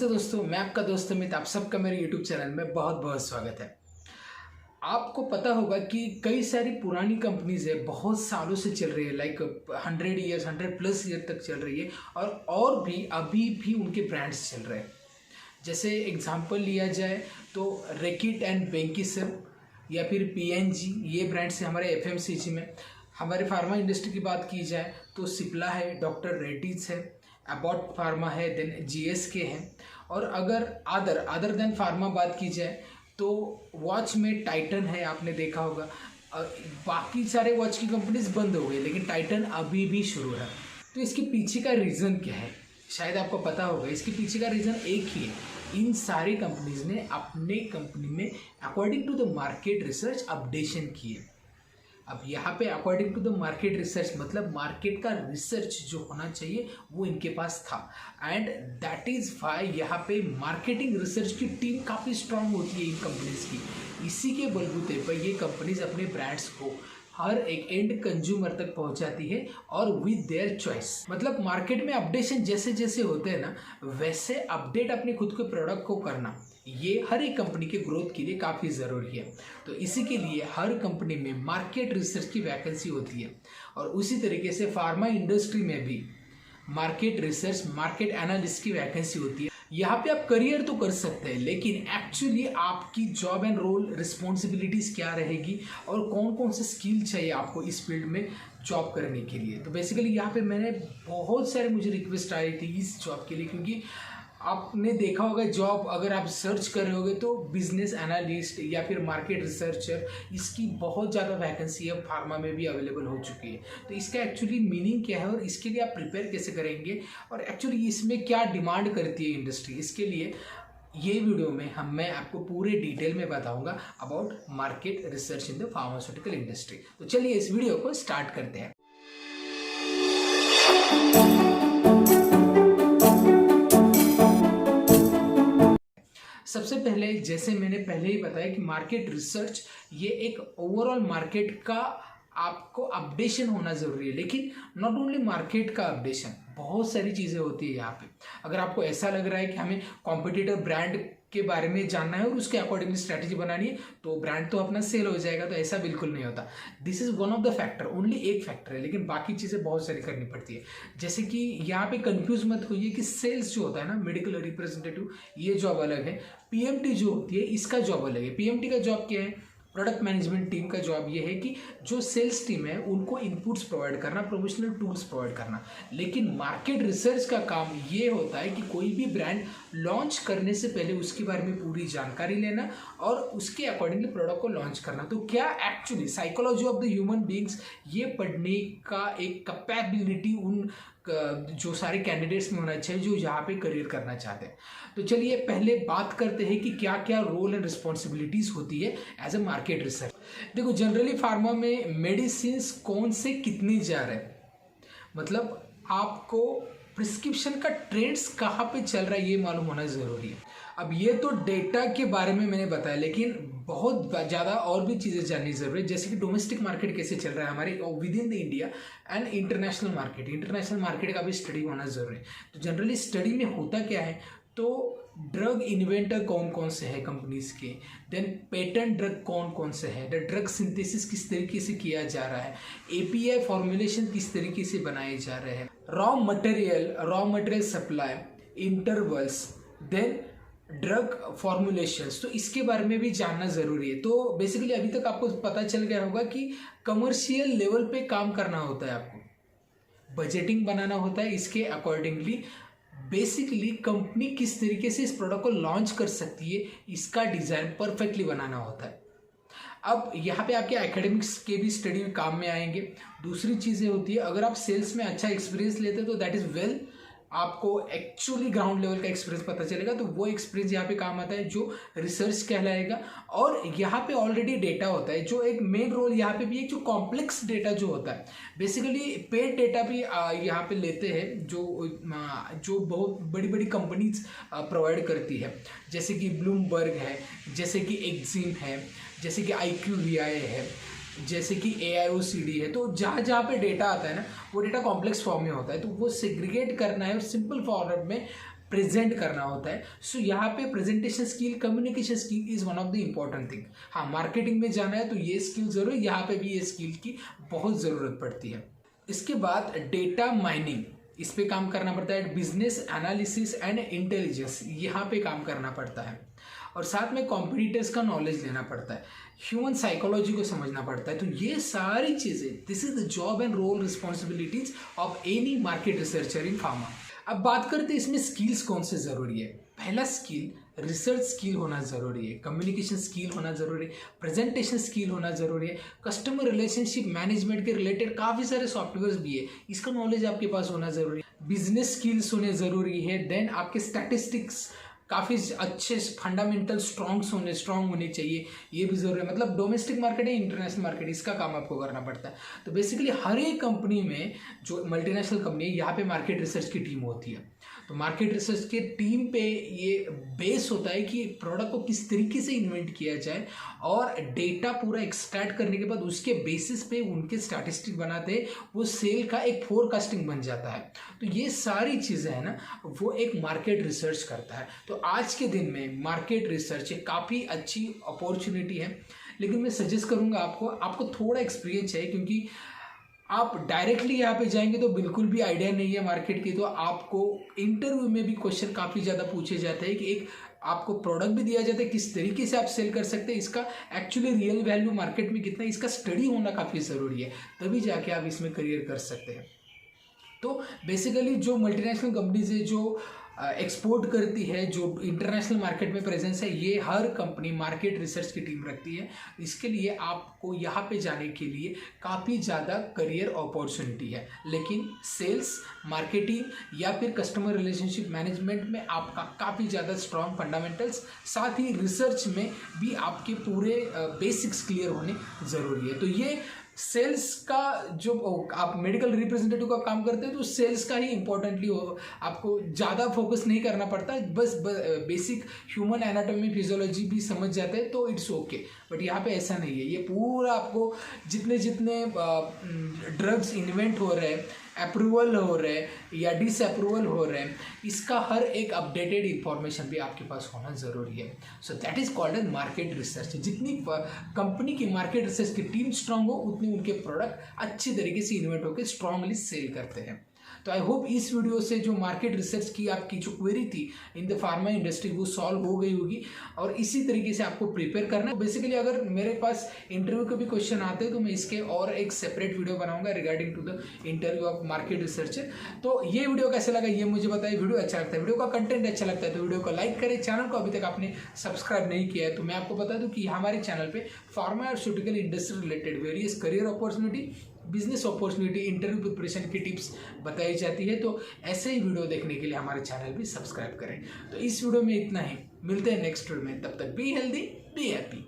नमस्ते दोस्तों, मैं आपका दोस्त अमित। आप सबका मेरे YouTube चैनल में बहुत बहुत स्वागत है। आपको पता होगा कि कई सारी पुरानी कंपनीज है, बहुत सालों से चल रही है, लाइक 100 ईयर्स 100+ ईयर तक चल रही है और भी अभी भी उनके ब्रांड्स चल रहे हैं। जैसे एग्जांपल लिया जाए तो रेकिट एंड वेंकीसर या फिर PNG, ये ब्रांड्स है हमारे FMCG में। हमारे फार्मा इंडस्ट्री की बात की जाए तो सिप्ला है, डॉक्टर रेड्डीज है, अबॉट फार्मा है, देन GSK है। और अगर अदर देन फार्मा बात की जाए तो वॉच में टाइटन है, आपने देखा होगा। बाकी सारे वॉच की कंपनीज बंद हो गई, लेकिन टाइटन अभी भी शुरू है। तो इसके पीछे का रीज़न क्या है, शायद आपको पता होगा। इसके पीछे का रीज़न एक ही है, इन सारी कंपनीज ने अपने कंपनी में according to the market research updation किए। अब यहाँ पे according to the market research मतलब मार्केट का रिसर्च जो होना चाहिए वो इनके पास था, एंड दैट इज़ वाई यहाँ पे मार्केटिंग रिसर्च की टीम काफ़ी स्ट्रांग होती है इन कंपनीज की। इसी के बलबूते पर ये कंपनीज अपने ब्रांड्स को हर एक एंड कंज्यूमर तक पहुंचाती है और विद देयर चॉइस। मतलब मार्केट में अपडेशन जैसे जैसे होते हैं ना, वैसे अपडेट अपने खुद के प्रोडक्ट को करना ये हर एक कंपनी के ग्रोथ के लिए काफ़ी ज़रूरी है। तो इसी के लिए हर कंपनी में मार्केट रिसर्च की वैकेंसी होती है, और उसी तरीके से फार्मा इंडस्ट्री में भी मार्केट रिसर्च, मार्केट एनालिस्ट की वैकेंसी होती है। यहाँ पे आप करियर तो कर सकते हैं, लेकिन एक्चुअली आपकी जॉब एंड रोल रिस्पॉन्सिबिलिटीज़ क्या रहेगी और कौन कौन से स्किल चाहिए आपको इस फील्ड में जॉब करने के लिए। तो बेसिकली यहाँ पे मैंने बहुत सारे मुझे रिक्वेस्ट आई थी इस जॉब के लिए, क्योंकि आपने देखा होगा जॉब अगर आप सर्च कर रहे होगे तो बिजनेस एनालिस्ट या फिर मार्केट रिसर्चर, इसकी बहुत ज़्यादा वैकेंसी है, फार्मा में भी अवेलेबल हो चुकी है। तो इसका एक्चुअली मीनिंग क्या है और इसके लिए आप प्रिपेयर कैसे करेंगे और एक्चुअली इसमें क्या डिमांड करती है इंडस्ट्री, इसके लिए ये वीडियो में मैं आपको पूरे डिटेल में बताऊंगा about market research in the pharmaceutical industry. तो चलिए इस वीडियो को स्टार्ट करते हैं। सबसे पहले, जैसे मैंने पहले ही बताया कि मार्केट रिसर्च ये एक ओवरऑल मार्केट का आपको अपडेशन होना ज़रूरी है, लेकिन नॉट ओनली मार्केट का अपडेशन, बहुत सारी चीज़ें होती है यहाँ पे। अगर आपको ऐसा लग रहा है कि हमें कॉम्पिटिटर ब्रांड के बारे में जानना है और उसके अकॉर्डिंगली स्ट्रैटेजी बनानी है तो ब्रांड तो अपना सेल हो जाएगा, तो ऐसा बिल्कुल नहीं होता। This is one of the factor, only एक फैक्टर है, लेकिन बाकी चीज़ें बहुत सारी करनी पड़ती है। जैसे कि यहाँ पे कंफ्यूज मत होइए कि सेल्स जो होता है ना, मेडिकल रिप्रेजेंटेटिव, ये जॉब अलग है। PMT जो होती है इसका जॉब अलग है। PMT का जॉब क्या है, प्रोडक्ट मैनेजमेंट टीम का जॉब ये है कि जो सेल्स टीम है उनको इनपुट्स प्रोवाइड करना, प्रोमोशनल टूल्स प्रोवाइड करना। लेकिन मार्केट रिसर्च का काम ये होता है कि कोई भी ब्रांड लॉन्च करने से पहले उसके बारे में पूरी जानकारी लेना और उसके अकॉर्डिंगली प्रोडक्ट को लॉन्च करना। तो क्या actually psychology of the human beings, ये पढ़ने का एक कैपेबिलिटी उन जो सारे कैंडिडेट्स में होना चाहिए जो यहाँ पे करियर करना चाहते हैं। तो चलिए पहले बात करते हैं कि क्या क्या रोल एंड रिस्पॉन्सिबिलिटीज होती है एज अ मार्केट रिसर्च। देखो, जनरली फार्मा में मेडिसिन कौन से कितनी जा रहे हैं, मतलब आपको प्रिस्क्रिप्शन का ट्रेंड्स कहाँ पे चल रहा है ये मालूम होना ज़रूरी है। अब ये तो डेटा के बारे में मैंने बताया, लेकिन बहुत ज़्यादा और भी चीज़ें जाननी ज़रूरी है, जैसे कि डोमेस्टिक मार्केट कैसे चल रहा है हमारे with in the India and international market. International market का भी स्टडी होना ज़रूरी है। तो जनरली स्टडी में होता क्या है, तो ड्रग इन्वेंटर कौन कौन से हैं कंपनीज के, देन पेटेंट ड्रग कौन कौन से हैं, द ड्रग सिंथेसिस किस तरीके से किया जा रहा है, API फॉर्मुलेशन किस तरीके से बनाए जा रहे हैं, raw material supply, intervals, then drug formulations, तो इसके बारे में भी जानना ज़रूरी है। तो बेसिकली अभी तक आपको पता चल गया होगा कि कमर्शियल लेवल पे काम करना होता है, आपको बजटिंग बनाना होता है, इसके अकॉर्डिंगली बेसिकली कंपनी किस तरीके से इस प्रोडक्ट को लॉन्च कर सकती है इसका डिज़ाइन परफेक्टली बनाना होता है। अब यहाँ पे आपके एकेडमिक्स के भी स्टडी काम में आएंगे। दूसरी चीज़ें होती है, अगर आप सेल्स में अच्छा एक्सपीरियंस लेते हैं तो दैट इज़ वेल, आपको एक्चुअली ग्राउंड लेवल का एक्सपीरियंस पता चलेगा, तो वो एक्सपीरियंस यहाँ पे काम आता है जो रिसर्च कहलाएगा। और यहाँ पे ऑलरेडी डेटा होता है, जो एक मेन रोल यहाँ पे भी है, जो कॉम्प्लेक्स डेटा जो होता है, बेसिकली पेड डेटा भी यहाँ पे लेते हैं, जो बहुत बड़ी बड़ी कंपनीज प्रोवाइड करती है, जैसे कि ब्लूमबर्ग है, जैसे कि एक्जिम है, जैसे कि IQVIA है, जैसे कि AIOCD है। तो जहाँ जहाँ पे डेटा आता है ना, वो डेटा कॉम्प्लेक्स फॉर्म में होता है, तो वो सेग्रीगेट करना है और सिंपल फॉर्मेट में प्रेजेंट करना होता है। सो यहाँ पे presentation skill, communication skill is one of the important thing. हाँ, मार्केटिंग में जाना है तो ये स्किल जरूर, यहाँ पे भी ये स्किल की बहुत ज़रूरत पड़ती है। इसके बाद डेटा माइनिंग, इस पे काम करना पड़ता है। बिजनेस एनालिसिस एंड इंटेलिजेंस, यहाँ पे काम करना पड़ता है। और साथ में कॉम्पिटिटर्स का नॉलेज लेना पड़ता है, ह्यूमन साइकोलॉजी को समझना पड़ता है। तो ये सारी चीज़ें, this is the job and role responsibilities of any market researcher in pharma. अब बात करते हैं इसमें स्किल्स कौन से ज़रूरी है। पहला स्किल रिसर्च स्किल होना ज़रूरी है, कम्युनिकेशन स्किल होना ज़रूरी है, प्रेजेंटेशन स्किल होना ज़रूरी है, कस्टमर रिलेशनशिप मैनेजमेंट के रिलेटेड काफ़ी सारे सॉफ्टवेयर्स भी है, इसका नॉलेज आपके पास होना ज़रूरी है, बिजनेस स्किल्स होने ज़रूरी है। देन आपके स्टैटिस्टिक्स काफ़ी अच्छे फंडामेंटल स्ट्रॉन्ग होने चाहिए, ये भी ज़रूरी है। मतलब डोमेस्टिक मार्केट है, इंटरनेशनल मार्केट, इसका काम आपको करना पड़ता है। तो बेसिकली हर एक कंपनी में, जो मल्टीनेशनल कंपनी है, यहाँ पे मार्केट रिसर्च की टीम होती है। तो मार्केट रिसर्च के टीम पे ये बेस होता है कि प्रोडक्ट को किस तरीके से इन्वेंट किया जाए, और डेटा पूरा एक्सट्रैक्ट करने के बाद उसके बेसिस पे उनके स्टैटिस्टिक बनाते हैं, वो सेल का एक फोरकास्टिंग बन जाता है। तो ये सारी चीज़ें हैं ना, वो एक मार्केट रिसर्च करता है। तो आज के दिन में मार्केट रिसर्च एक काफ़ी अच्छी अपॉर्चुनिटी है, लेकिन मैं सजेस्ट करूँगा आपको थोड़ा एक्सपीरियंस है, क्योंकि आप डायरेक्टली यहाँ पे जाएंगे तो बिल्कुल भी आइडिया नहीं है मार्केट की। तो आपको इंटरव्यू में भी क्वेश्चन काफ़ी ज़्यादा पूछे जाते हैं कि एक आपको प्रोडक्ट भी दिया जाता है, किस तरीके से आप सेल कर सकते हैं, इसका एक्चुअली रियल वैल्यू मार्केट में कितना है, इसका स्टडी होना काफ़ी ज़रूरी है, तभी जाके आप इसमें करियर कर सकते हैं। तो बेसिकली जो मल्टीनेशनल कंपनीज है, जो एक्सपोर्ट करती है, जो इंटरनेशनल मार्केट में प्रेजेंस है, ये हर कंपनी मार्केट रिसर्च की टीम रखती है। इसके लिए आपको यहाँ पे जाने के लिए काफ़ी ज़्यादा करियर अपॉर्चुनिटी है, लेकिन सेल्स, मार्केटिंग या फिर कस्टमर रिलेशनशिप मैनेजमेंट में आपका काफ़ी ज़्यादा स्ट्रॉन्ग फंडामेंटल्स, साथ ही रिसर्च में भी आपके पूरे बेसिक्स क्लियर होने ज़रूरी है। तो ये सेल्स का, जो आप मेडिकल रिप्रेजेंटेटिव का काम करते हैं तो सेल्स का ही इंपॉर्टेंटली हो, आपको ज़्यादा फोकस नहीं करना पड़ता, बस बेसिक ह्यूमन एनाटॉमी फिजियोलॉजी भी समझ जाते हैं तो इट्स ओके। बट यहाँ पे ऐसा नहीं है, ये पूरा आपको जितने ड्रग्स इन्वेंट हो रहे हैं, अप्रूवल हो रहे हैं या डिसअप्रूवल हो रहे हैं, इसका हर एक अपडेटेड इंफॉर्मेशन भी आपके पास होना ज़रूरी है। So that is called as market research. जितनी कंपनी की मार्केट रिसर्च की टीम स्ट्रांग हो, उतनी उनके प्रोडक्ट अच्छी तरीके से इन्वेंट होकर स्ट्रांगली सेल करते हैं। तो आई होप इस वीडियो से जो मार्केट रिसर्च की आपकी जो क्वेरी थी इन द फार्मा इंडस्ट्री, वो सॉल्व हो गई होगी, और इसी तरीके से आपको प्रिपेयर करना है। बेसिकली अगर मेरे पास इंटरव्यू के भी क्वेश्चन आते हैं तो मैं इसके और एक सेपरेट वीडियो बनाऊंगा regarding to the interview of market researcher. तो ये वीडियो कैसे लगा ये मुझे बताइए। वीडियो अच्छा लगता है, वीडियो का कंटेंट अच्छा लगता है तो वीडियो को लाइक करें। चैनल को अभी तक आपने सब्सक्राइब नहीं किया है तो मैं आपको बता दूं कि हमारे चैनल पे pharmaceutical industry related various career opportunity, business opportunity, interview preparation की टिप्स बताई जाती है। तो ऐसे ही वीडियो देखने के लिए हमारे चैनल भी सब्सक्राइब करें। तो इस वीडियो में इतना ही, मिलते हैं नेक्स्ट वीडियो में, तब तक बी हेल्दी, बी हैप्पी।